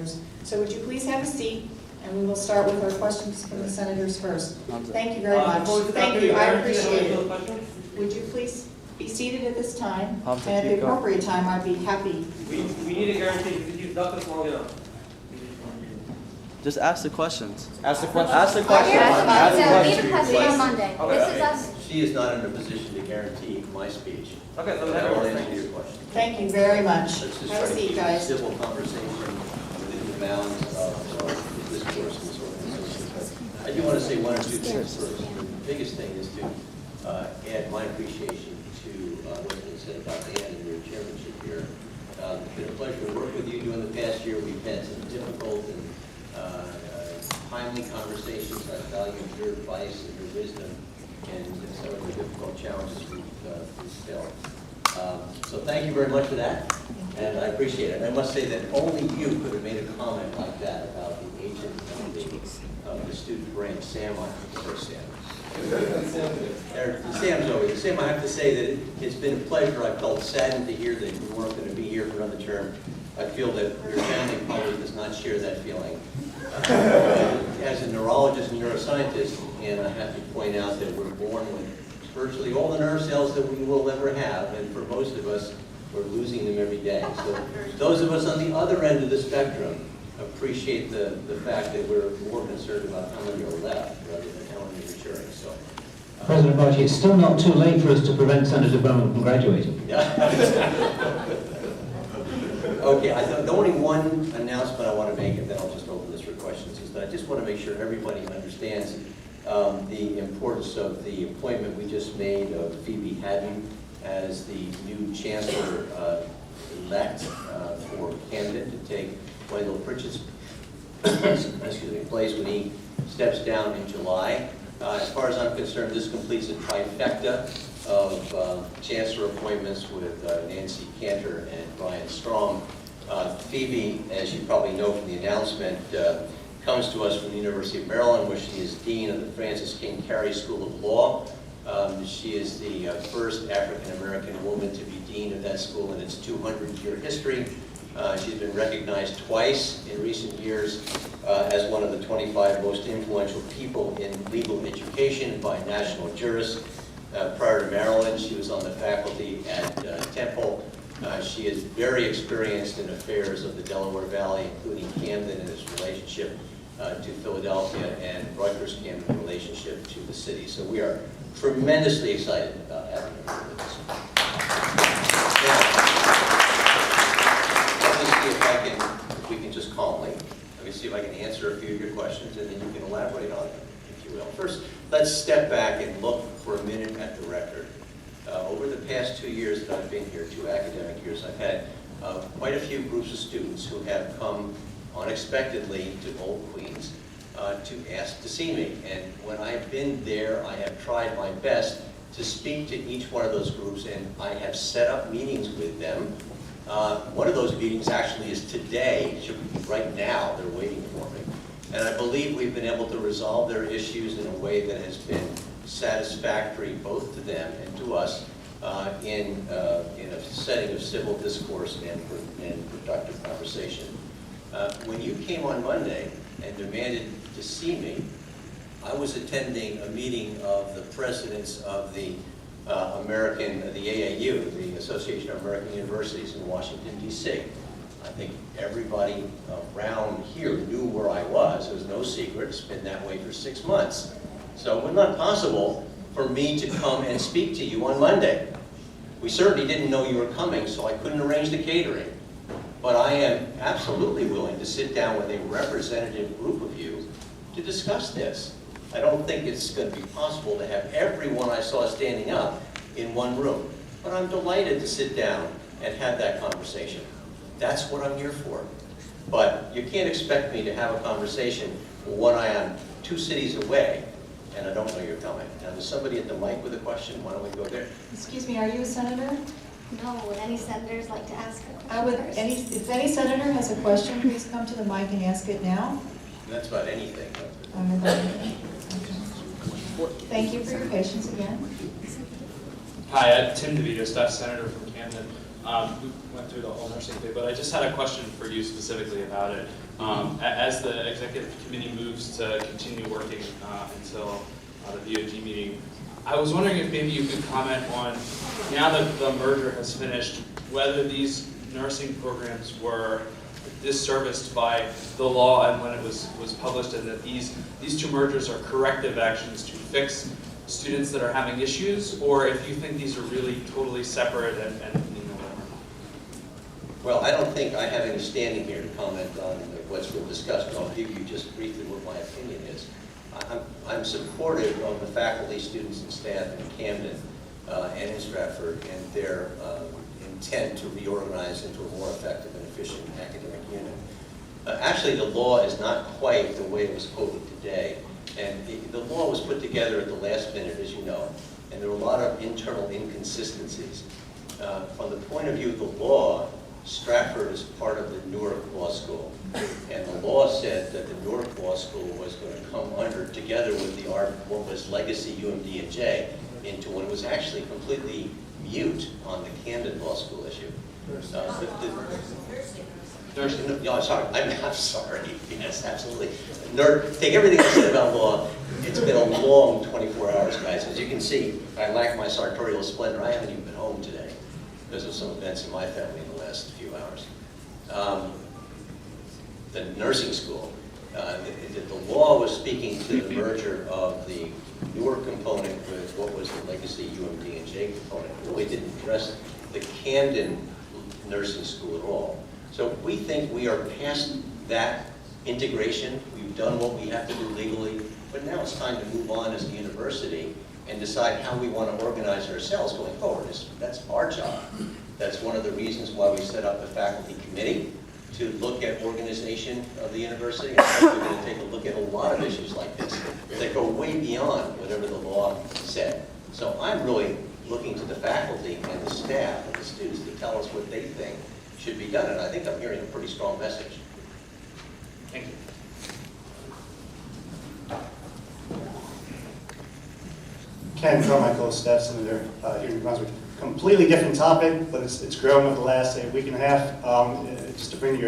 So would you please have a seat, and we will start with our questions from the senators first. Thank you very much. Thank you, I appreciate it. Would you please be seated at this time? And at the appropriate time, I'd be happy. We need a guarantee because you've ducked us long enough. Just ask the questions. Ask the question. Ask the question. Ask the So question. leave a question on Monday. This is us. She is not in a position to guarantee my speech. Okay, so I will answer that's your question. Thank you very much. Let's just Have try a to seat, keep a guys. civil conversation within the bounds of this course and this organization. I do want to say one or two things first. The biggest thing is to add my appreciation to what's been said about Ann and your chairmanship here. It's been a pleasure to work with you during the past year. We've had some difficult and timely conversations. I value your advice and your wisdom and some of the difficult challenges we've felt. So thank you very much for that, and I appreciate it. And I must say that only you could have made a comment like that about the agent of the student brain. Sam, Sam's over here. Sam, I have to say that it's been a pleasure. I felt saddened to hear that you weren't going to be here for another term. I feel that your family probably does not share that feeling. As a neurologist and neuroscientist, and I have to point out that we're born with virtually all the nerve cells that we will ever have, and for most of us, we're losing them every day. So those of us on the other end of the spectrum appreciate the fact that we're more concerned about how many are left rather than how many are maturing. So, President Barchi, it's still not too late for us to prevent Senator Bowman from graduating. Okay, the only one announcement I want to make, and then I'll just open this for questions, is that I just want to make sure everybody understands the importance of the appointment we just made of Phoebe Hadden as the new chancellor-elect for Camden to take Wendell Pritchett's place when he steps down in July. As far as I'm concerned, this completes a trifecta of chancellor appointments with Nancy Cantor and Brian Strong. Phoebe, as you probably know from the announcement, comes to us from the University of Maryland, where she is Dean of the Francis King Carey School of Law. She is the first African-American woman to be Dean of that school in its 200-year history. She's been recognized twice in recent years as one of the 25 most influential people in legal education by national jurists. Prior to Maryland, she was on the faculty at Temple. She is very experienced in affairs of the Delaware Valley, including Camden and its relationship to Philadelphia, and Rutgers Camden relationship to the city. So we are tremendously excited about having her with us. Now, let me see if we can just calmly, let me see if I can answer a few of your questions, and then you can elaborate on them, if you will. First, let's step back and look for a minute at the record. Over the past 2 years that I've been here, 2 academic years, I've had quite a few groups of students who have come unexpectedly to Old Queens to ask to see me. And when I've been there, I have tried my best to speak to each one of those groups, and I have set up meetings with them. One of those meetings actually is today. Right now, they're waiting for me. And I believe we've been able to resolve their issues in a way that has been satisfactory both to them and to us in a setting of civil discourse and productive conversation. When you came on Monday and demanded to see me, I was attending a meeting of the presidents of the AAU, the Association of American Universities in Washington, D.C. I think everybody around here knew where I was. It was no secret. It's been that way for 6 months. So it was not possible for me to come and speak to you on Monday. We certainly didn't know you were coming, so I couldn't arrange the catering. But I am absolutely willing to sit down with a representative group of you to discuss this. I don't think it's going to be possible to have everyone I saw standing up in one room. But I'm delighted to sit down and have that conversation. That's what I'm here for. But you can't expect me to have a conversation when I am 2 cities away and I don't know you're coming. Now, there's somebody at the mic with a question. Why don't we go there? Excuse me, are you a senator? No, would any senators like to ask a question first? If any senator has a question, please come to the mic and ask it now. And that's about anything. Thank you for your patience again. Hi, Tim DeVito, Staff Senator from Camden. We went through the whole nursing thing, but I just had a question for you specifically about it. As the executive committee moves to continue working until the VOG meeting, I was wondering if maybe you could comment on, now that the merger has finished, whether these nursing programs were disserviced by the law and when it was published, and that these two mergers are corrective actions to fix students that are having issues, or if you think these are really totally separate and whatever. Well, I don't think I have any standing here to comment on what's been discussed, but I'll give you just briefly what my opinion is. I'm supportive of the faculty, students, and staff in Camden and in Stratford and their intent to reorganize into a more effective and efficient academic unit. Actually, the law is not quite the way it was quoted today. And the law was put together at the last minute, as you know, and there were a lot of internal inconsistencies. From the point of view of the law, Stratford is part of the Newark Law School. And the law said that the Newark Law School was going to come under, together with what was legacy UMD and J, into what was actually completely mute on the Camden Law School issue. Nursing. No, I'm sorry. I'm sorry. Yes, absolutely. Take everything I said about law. It's been a long 24 hours, guys. As you can see, I lack my sartorial splendor. I haven't even been home today because of some events in my family in the last few hours. The nursing school. The law was speaking to the merger of the Newark component with what was the legacy UMD and J component. It really didn't address the Camden nursing school at all. So we think we are past that integration. We've done what we have to do legally, but now it's time to move on as a university and decide how we want to organize ourselves going forward. That's our job. That's one of the reasons why we set up the faculty committee to look at organization of the university. And we're going to take a look at a lot of issues like this that go way beyond whatever the law said. So I'm really looking to the faculty and the staff and the students to tell us what they think should be done, and I think I'm hearing a pretty strong message. Thank you. Ken Carmichael, Staff Senator here in New Brunswick. Completely different topic, but it's grown over the last week and a half. Just to bring to your